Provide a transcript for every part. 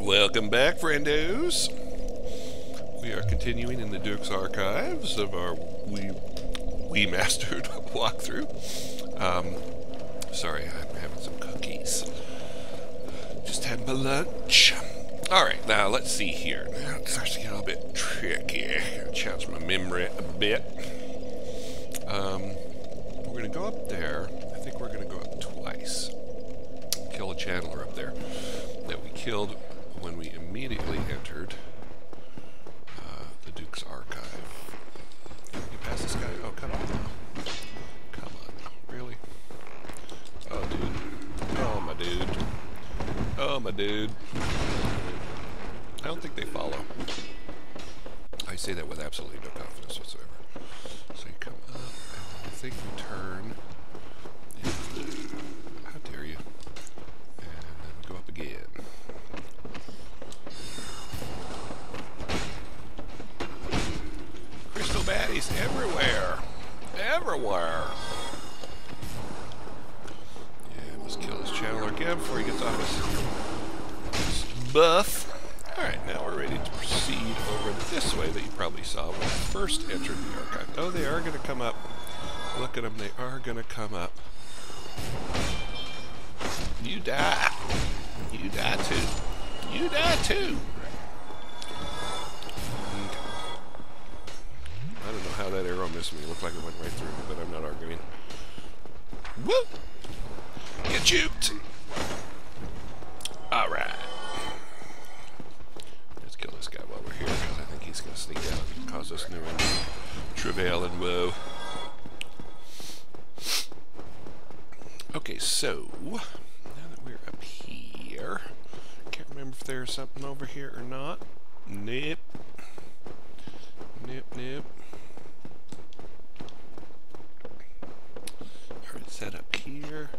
Welcome back, friendos. We are continuing in the Duke's archives of our Remastered walkthrough. Sorry, I'm having some cookies. Just had my lunch. Alright, now let's see here. Now it starts to get a little bit tricky. Challenge my memory a bit. We're going to go up there. I think we're going to go up twice. Kill a channeler up there that we killed when we immediately entered the Duke's archive. Can you pass this guy? Oh, come on now. Come on. Really? Oh, dude. Oh, my dude. Oh, my dude. I don't think they follow. I say that with absolutely no confidence whatsoever. So you come up, and I think you turn. How dare you? And then go up again. Crystal baddies everywhere! Everywhere! Yeah, let's kill this channeler again before he gets off his buff. Alright, now we're ready to proceed over this way that you probably saw when we first entered the archive. Oh, they are going to come up. Look at them, they are going to come up. You die. You die too. You die too. I don't know how that arrow missed me. It looked like it went right through me, but I'm not arguing. Woo! Get juked! Alright. Let's kill this guy while we're here, because I think he's going to sneak out and cause us new travail and woe. Okay, so now that we're up here, can't remember if there's something over here or not. Nope. Nope, nope. Alright, set up here.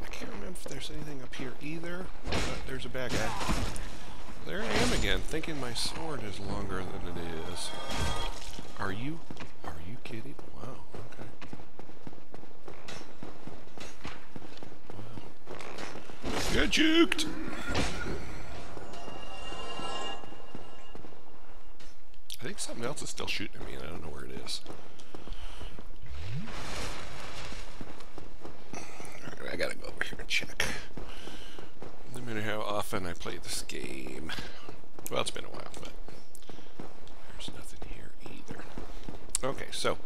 I can't remember if there's anything up here either. But there's a bad guy. There I am again, thinking my sword is longer than it is. Are you kidding? Wow, okay. Get juked! I think something else is still shooting at me and I don't know where it is. Alright, I gotta go over here and check. No matter how often I play this game. Well, it's been a while, but there's nothing here either. Okay, so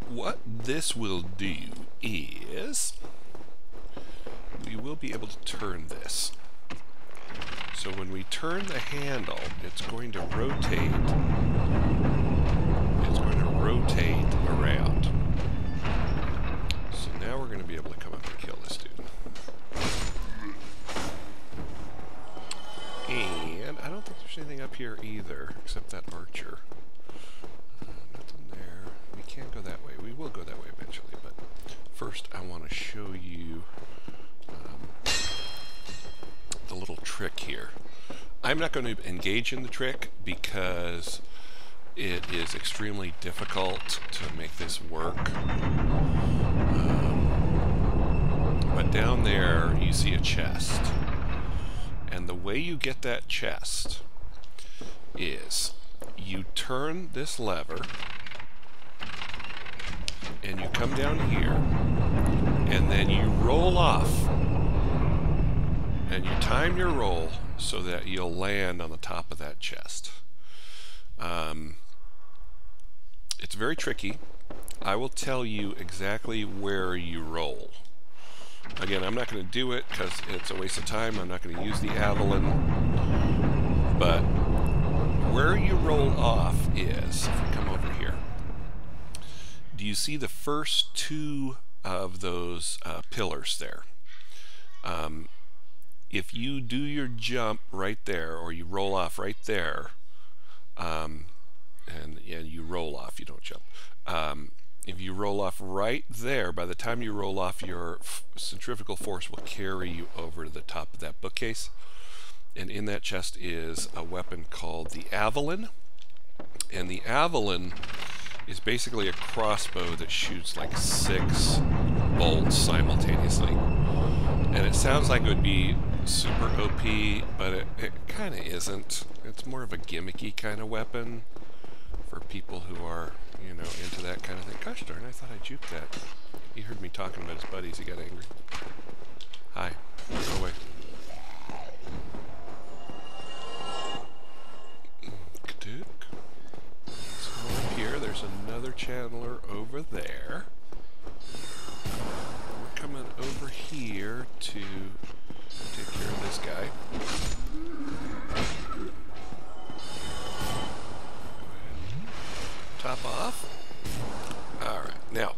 what this will do is we will be able to turn this. So when we turn the handle, it's going to rotate. It's going to rotate around. So now we're going to be able to come up and kill this dude. And I don't think there's anything up here either, except that archer. Nothing there. We can't go that way. We will go that way eventually, but first I want to show you the little trick here. I'm not going to engage in the trick because it is extremely difficult to make this work. But down there you see a chest. And the way you get that chest is you turn this lever and you come down here and then you roll off. And you time your roll so that you'll land on the top of that chest. It's very tricky. I will tell you exactly where you roll. Again, I'm not going to do it because it's a waste of time. I'm not going to use the Avalon. But where you roll off is, if we come over here, do you see the first two of those pillars there? If you do your jump right there, or you roll off right there, and you roll off, you don't jump. If you roll off right there, by the time you roll off, your centrifugal force will carry you over to the top of that bookcase. And in that chest is a weapon called the Avalon. And the Avalon is basically a crossbow that shoots like 6 bolts simultaneously. And it sounds like it would be super OP, but it kind of isn't. It's more of a gimmicky kind of weapon for people who are, you know, into that kind of thing. Gosh darn, I thought I juked that. He heard me talking about his buddies, he got angry. Hi, go away. So up here, there's another channeler over there. We're coming over here to take care of this guy. Go ahead and top off. Alright, now.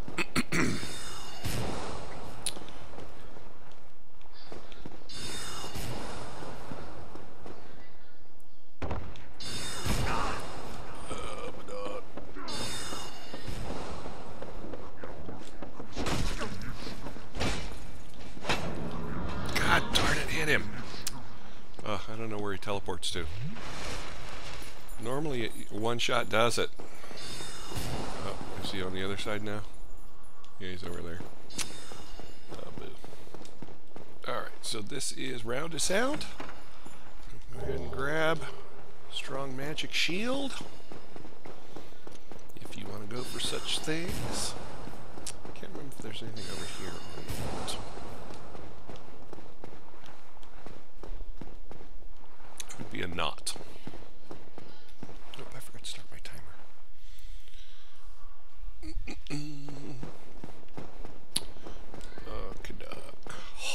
I don't know where he teleports to. Normally, one shot does it. Oh, is he on the other side now? Yeah, he's over there. Oh, boo. Alright, so this is Round of Sound. Go ahead and grab Strong Magic Shield. If you want to go for such things. Can't remember if there's anything over here or not. Would be a knot. Nope, I forgot to start my timer.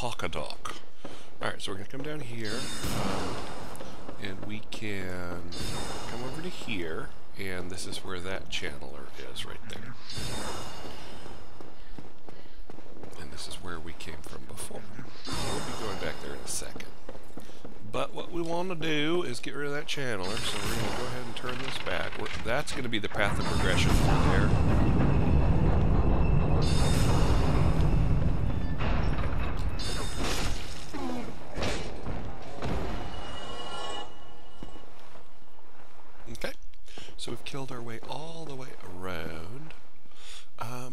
Hawkadock. Alright, so we're going to come down here, and we can come over to here, and this is where that channeler is, right there. And this is where we came from before. We'll be going back there in a second. But what we want to do is get rid of that channeler, so we're going to go ahead and turn this back. That's going to be the path of progression through there. Okay, so we've killed our way all the way around. A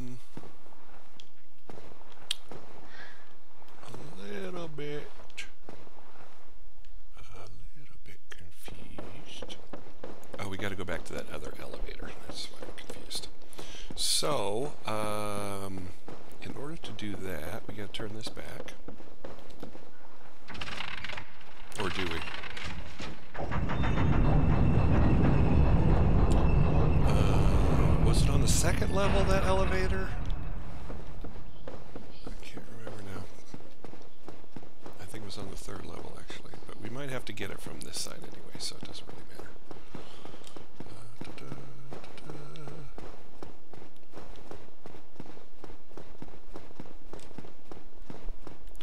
little bit confused. Oh, we got to go back to that other elevator. That's why I'm confused. So, in order to do that, we got to turn this back. Or do we? Was it on the second level, that elevator? I can't remember now. I think it was on the third level, actually. But we might have to get it from this side anyway, so it doesn't really matter.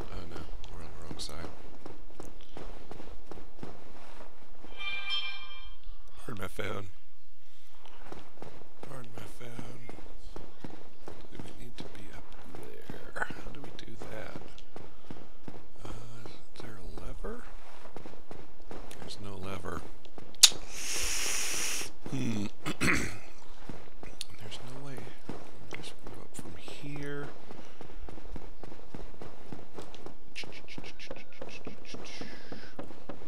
Oh no, we're on the wrong side. Pardon my phone. Pardon my phone. Do we need to be up there? How do we do that? Is there a lever? There's no lever. There's no way. I guess we can go up from here.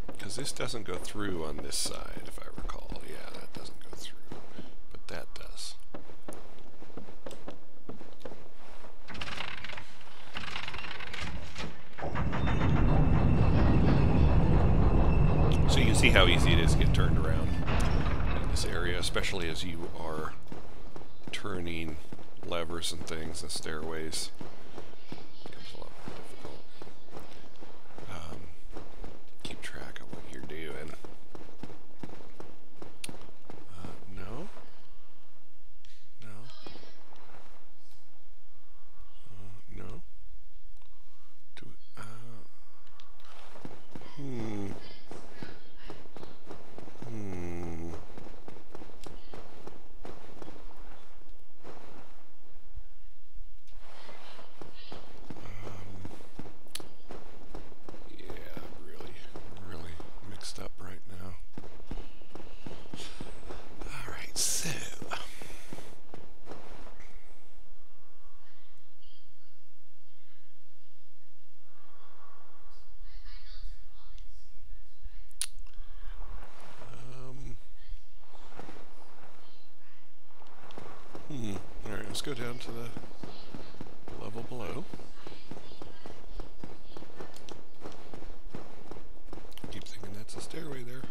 Because this doesn't go through on this side, if I recall. Yeah, that doesn't go through. But that does. So you can see how easy it is to get turned around in this area, especially as you are turning levers and things and stairways. It becomes a lot more difficult. Keep track of what you're doing. No? No? No? Do it, go down to the level below. Keep thinking that's a stairway there.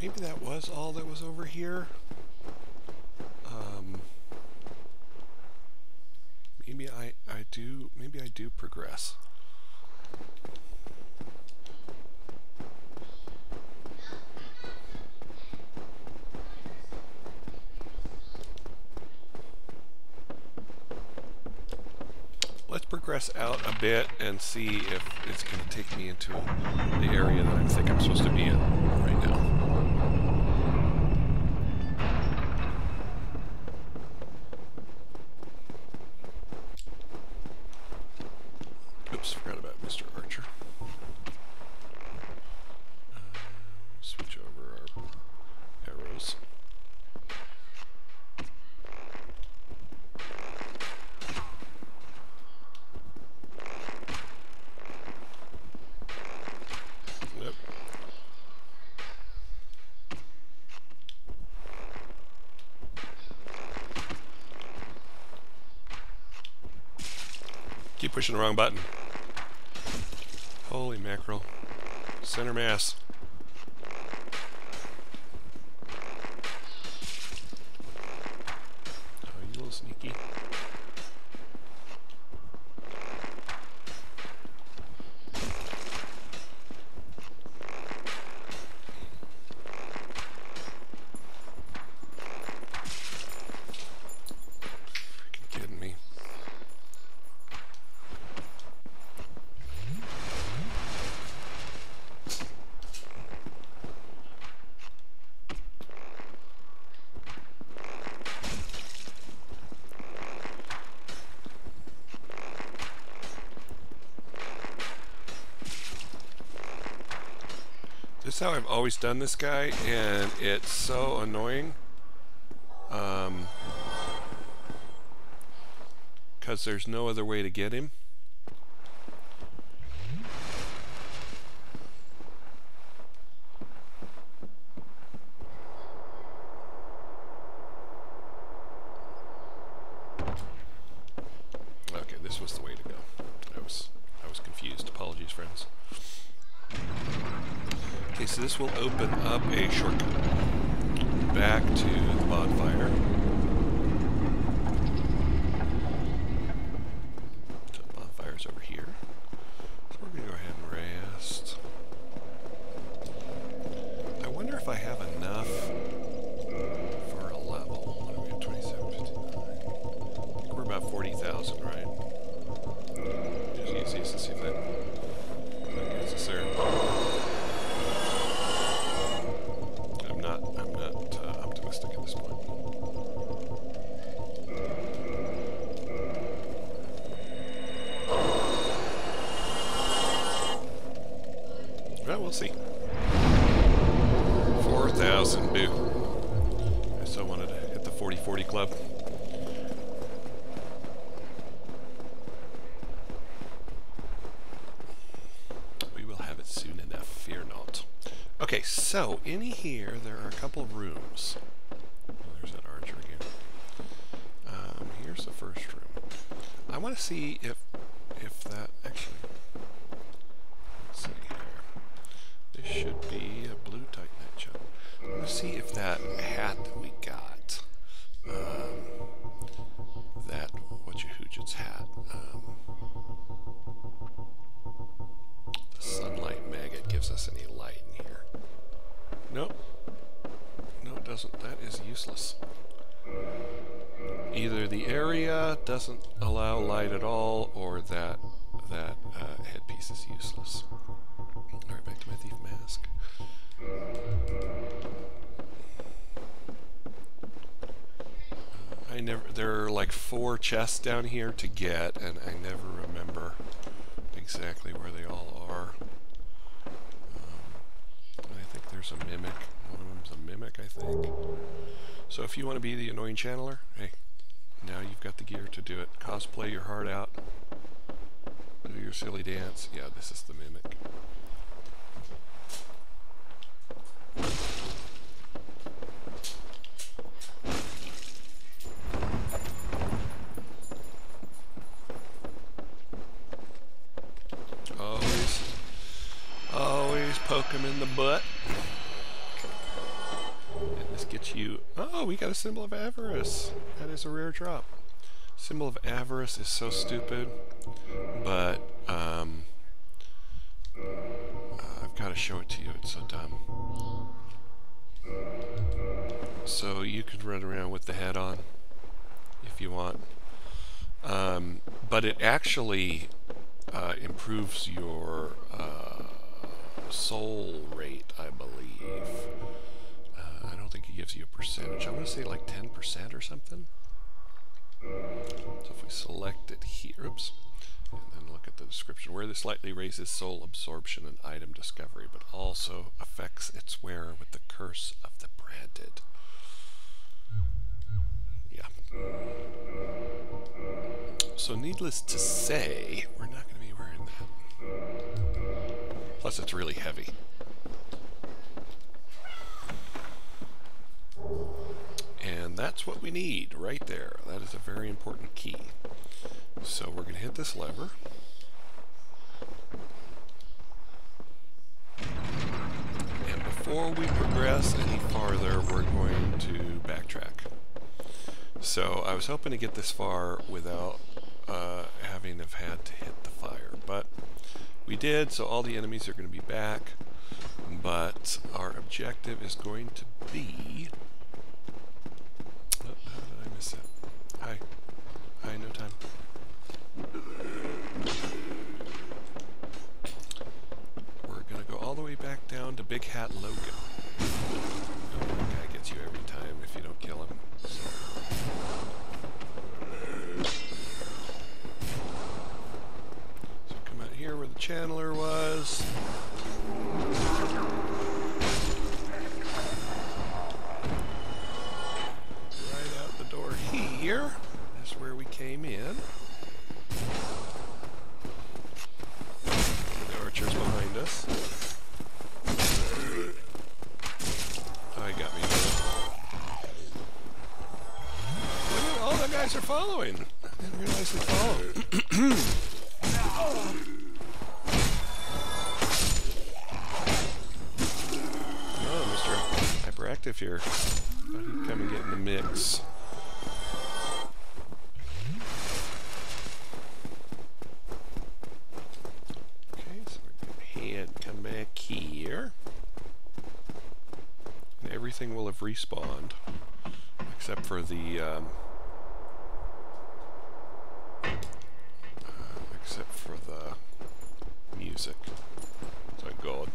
Maybe that was all that was over here. Maybe I do progress. Let's progress out a bit and see if it's going to take me into the area that I think I'm supposed to be in right now. Oops, forgot about Mr. Archer. Switch over our arrows. Yep. Keep pushing the wrong button. Holy mackerel. Center mass. Oh, you little sneaky. Freaking kidding me. This is how I've always done this guy, and it's so annoying. Because there's no other way to get him. Okay, this was the way to go. I was confused. Apologies, friends. Okay, so this will open up a shortcut back to the bonfire. So the bonfire's over here. So we're going to go ahead and rest. I wonder if I have enough for a level. What are we at? 2759. I think we're about 40,000, right? Just use these to see if that gets us there. I'm not optimistic at this point. Well, we'll see. 4,000, boo. I still wanted to hit the 40-40 club. We will have it soon enough, fear not. Okay, so in here there are a couple of rooms. Oh, there's that archer again. Here's the first room. I want to see if that actually. Let's see here. This should be a blue Titanite chip. I want to see if that hat that we got, that whatchahoojit's hat, the sunlight maggot gives us any light in here. Nope. No, it doesn't. That is useless. Either the area doesn't allow light at all, or that headpiece is useless. Alright, back to my thief mask. I there are like 4 chests down here to get, and I never remember exactly where they all are. I think there's a mimic. One of them's a mimic, I think. So if you want to be the annoying channeler, hey, now you've got the gear to do it. Cosplay your heart out. Do your silly dance. Yeah, this is the mimic. Always poke him in the butt. And this gets you... Oh, we got a symbol of avarice. That is a rare drop. Symbol of avarice is so stupid, but I've got to show it to you. It's so dumb. So you could run around with the head on if you want, but it actually improves your soul rate, I believe. I don't think it gives you a percentage. I want to say like 10% or something. So if we select it here, oops, and then look at the description, where this slightly raises soul absorption and item discovery, but also affects its wearer with the curse of the branded. Yeah. So needless to say, we're not going to be wearing that. Plus it's really heavy. And that's what we need right there. That is a very important key. So we're going to hit this lever. And before we progress any farther, we're going to backtrack. So I was hoping to get this far without having have had to hit the fire, but we did, so all the enemies are going to be back. But our objective is going to be... Oh, how did I miss it? Hi. Hi, no time. We're going to go all the way back down to Big Hat Logan. Oh, that guy gets you every time if you don't kill him. So come out here where the channeler was. Here is where we came in. The archer's behind us. Oh, he got me. Look at all the guys are following. I didn't realize they followed. Oh, Mr. Hyperactive here. Thought he'd come and get in the mix. Here, and everything will have respawned except for the music. Thank God.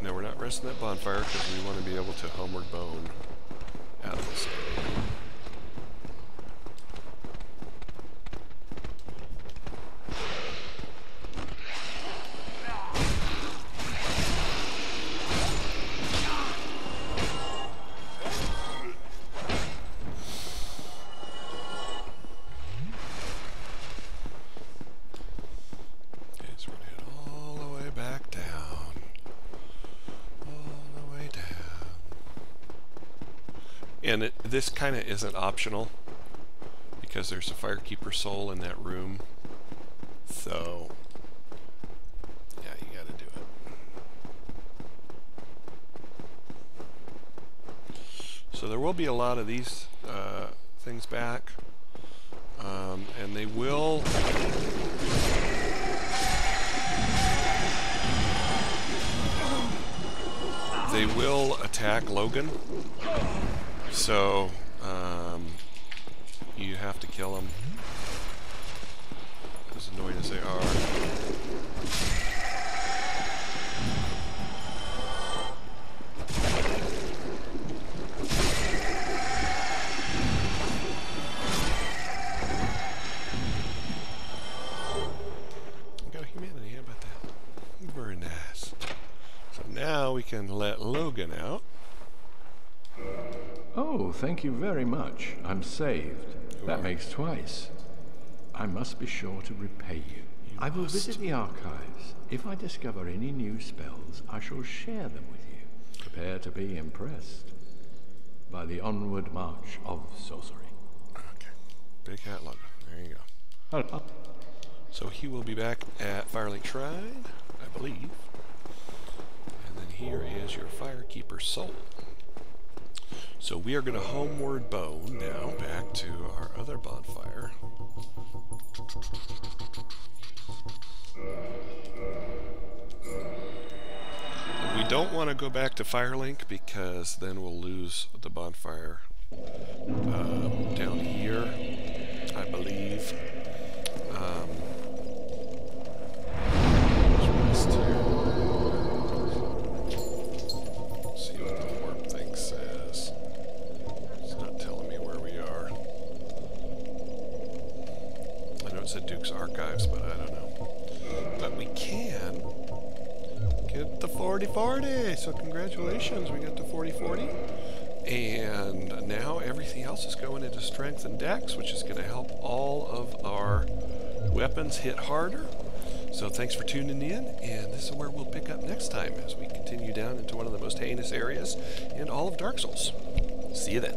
Now we're not resting that bonfire because we want to be able to homeward bone out of this area. And this kind of isn't optional because there's a firekeeper soul in that room. So, yeah, you gotta do it. So there will be a lot of these things back. And they will... They will attack Logan. So, you have to kill them, as annoying as they are. now we can let Logan out. Oh, thank you very much. I'm saved. That makes twice. I must be sure to repay you. I will visit the archives. If I discover any new spells, I shall share them with you. Prepare to be impressed by the onward march of sorcery. Okay. Big Hat Logan. There you go. So he will be back at Firelink Shrine, I believe. And then here is your Firekeeper soul. So we are going to homeward bow now back to our other bonfire. And we don't want to go back to Firelink because then we'll lose the bonfire down here, I believe. See what the warp thing says. It's not telling me where we are. I know it said Duke's Archives, but I don't know. But we can get the 40-40. So congratulations, we got the 40-40. And now everything else is going into strength and dex, which is going to help all of our weapons hit harder. So thanks for tuning in, and this is where we'll pick up next time as we continue down into one of the most heinous areas in all of Dark Souls. See you then.